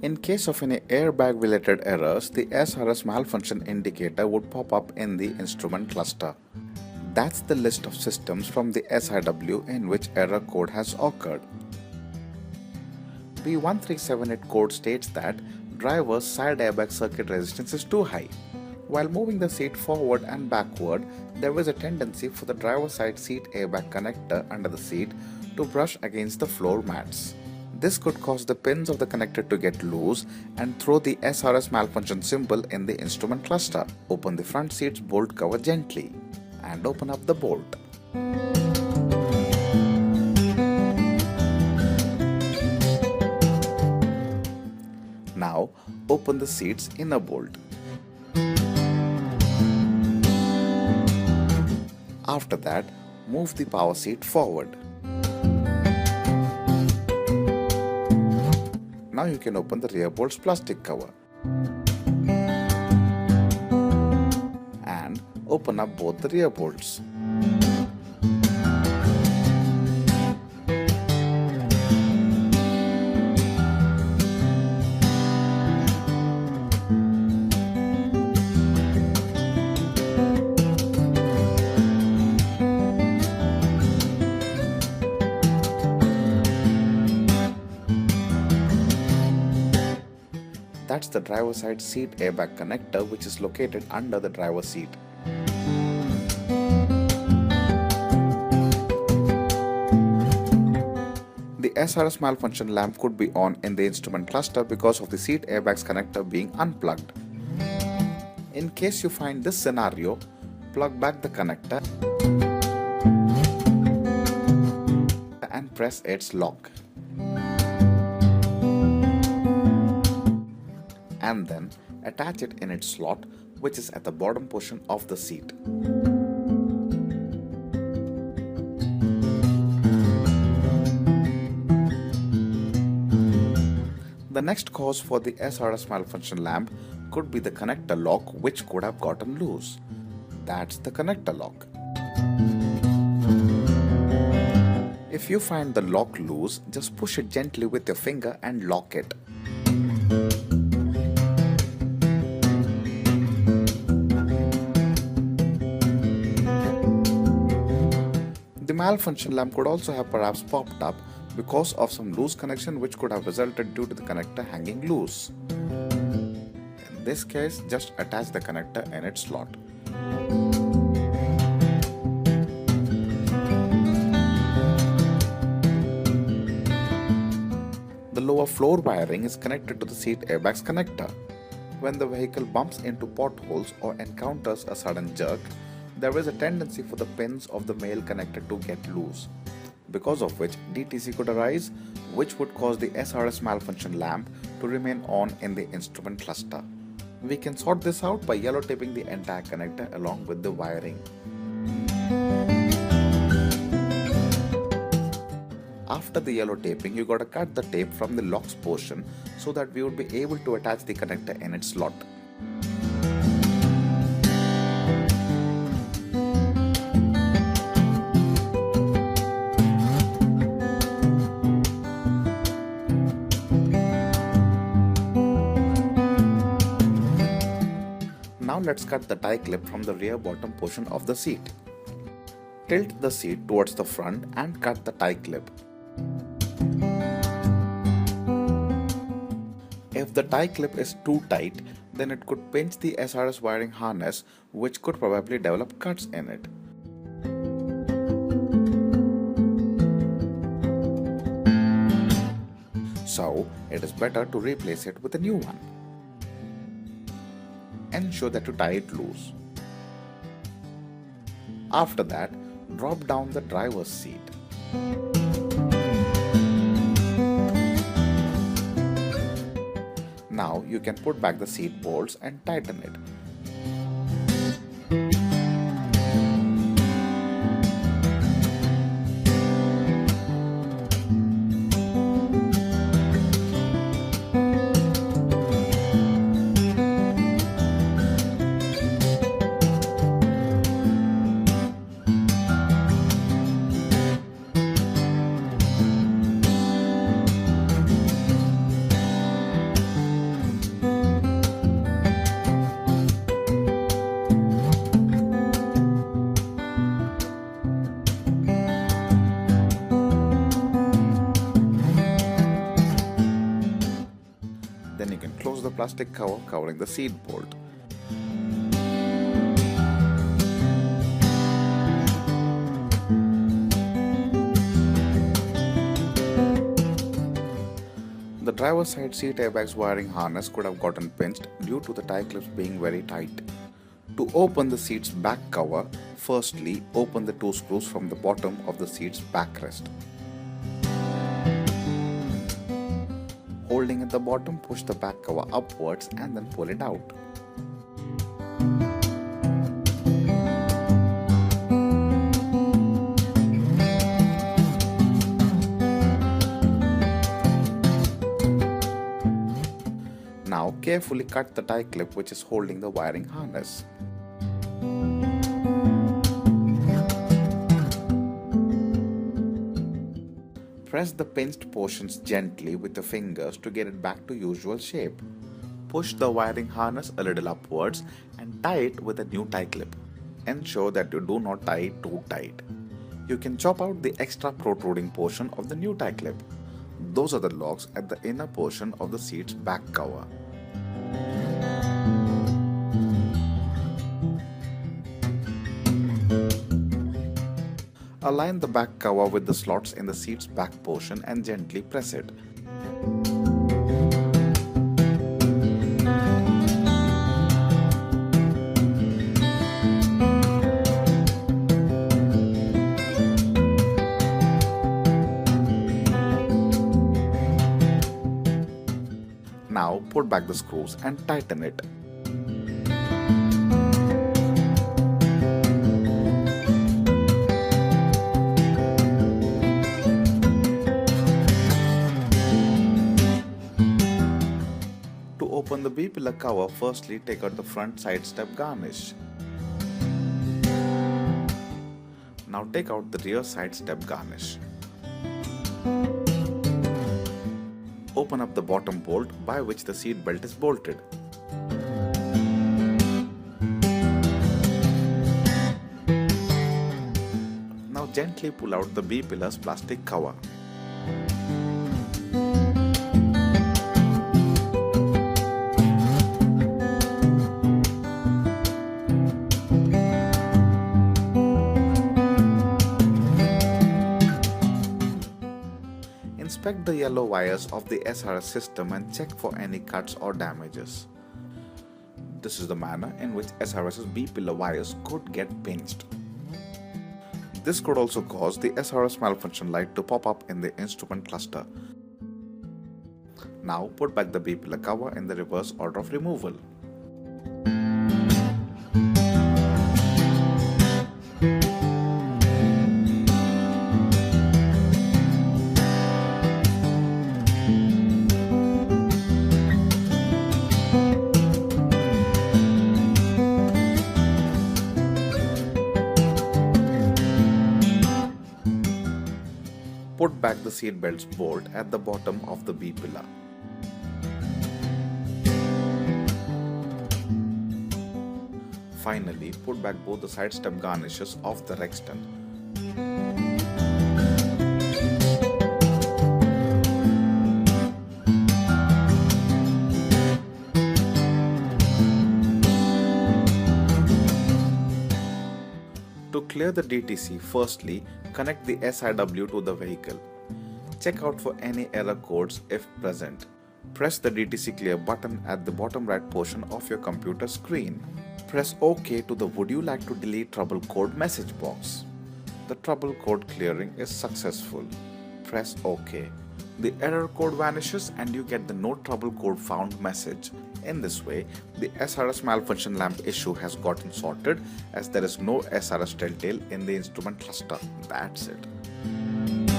In case of any airbag related errors, the SRS malfunction indicator would pop up in the instrument cluster. That's the list of systems from the SIW in which error code has occurred. B1378 code states that driver's side airbag circuit resistance is too high. While moving the seat forward and backward, there is a tendency for the driver's side seat airbag connector under the seat to brush against the floor mats. This could cause the pins of the connector to get loose and throw the SRS malfunction symbol in the instrument cluster. Open the front seat's bolt cover gently and open up the bolt. Now open the seat's inner bolt. After that, move the power seat forward. Now you can open the rear bolt's plastic cover and open up both the rear bolts. That's the driver's side seat airbag connector, which is located under the driver's seat. The SRS malfunction lamp could be on in the instrument cluster because of the seat airbag's connector being unplugged. In case you find this scenario, plug back the connector and press its lock. And then attach it in its slot, which is at the bottom portion of the seat. The next cause for the SRS malfunction lamp could be the connector lock, which could have gotten loose. That's the connector lock. If you find the lock loose, just push it gently with your finger and lock it. The malfunction lamp could also have perhaps popped up because of some loose connection which could have resulted due to the connector hanging loose. In this case, just attach the connector in its slot. The lower floor wiring is connected to the seat airbag's connector. When the vehicle bumps into potholes or encounters a sudden jerk, there is a tendency for the pins of the male connector to get loose, because of which DTC could arise, which would cause the SRS malfunction lamp to remain on in the instrument cluster. We can sort this out by yellow taping the entire connector along with the wiring. After the yellow taping, you gotta cut the tape from the locks portion so that we would be able to attach the connector in its slot. Now let's cut the tie clip from the rear bottom portion of the seat. Tilt the seat towards the front and cut the tie clip. If the tie clip is too tight, then it could pinch the SRS wiring harness, which could probably develop cuts in it. So, it is better to replace it with a new one. Ensure that you tie it loose. After that, drop down the driver's seat. Now you can put back the seat bolts and tighten it. Then you can close the plastic cover covering the seat bolt. The driver's side seat airbag's wiring harness could have gotten pinched due to the tie clips being very tight. To open the seat's back cover, firstly open the two screws from the bottom of the seat's backrest. Holding at the bottom, push the back cover upwards and then pull it out. Now carefully cut the tie clip which is holding the wiring harness. Press the pinched portions gently with the fingers to get it back to usual shape. Push the wiring harness a little upwards and tie it with a new tie clip. Ensure that you do not tie it too tight. You can chop out the extra protruding portion of the new tie clip. Those are the locks at the inner portion of the seat's back cover. Align the back cover with the slots in the seat's back portion and gently press it. Now put back the screws and tighten it. To open the B-pillar cover, firstly take out the front side step garnish. Now take out the rear side step garnish. Open up the bottom bolt by which the seat belt is bolted. Now gently pull out the B-pillar's plastic cover. Inspect the yellow wires of the SRS system and check for any cuts or damages. This is the manner in which SRS's B-pillar wires could get pinched. This could also cause the SRS malfunction light to pop up in the instrument cluster. Now put back the B-pillar cover in the reverse order of removal. Put back the seat belt's bolt at the bottom of the B-pillar. Finally, put back both the side step garnishes of the Rexton. To clear the DTC, firstly, connect the SIW to the vehicle. Check out for any error codes if present. Press the DTC clear button at the bottom right portion of your computer screen. Press OK to the "Would you like to delete trouble code" message box. The trouble code clearing is successful. Press OK. The error code vanishes and you get the "No trouble code found" message. In this way, the SRS malfunction lamp issue has gotten sorted as there is no SRS telltale in the instrument cluster. That's it.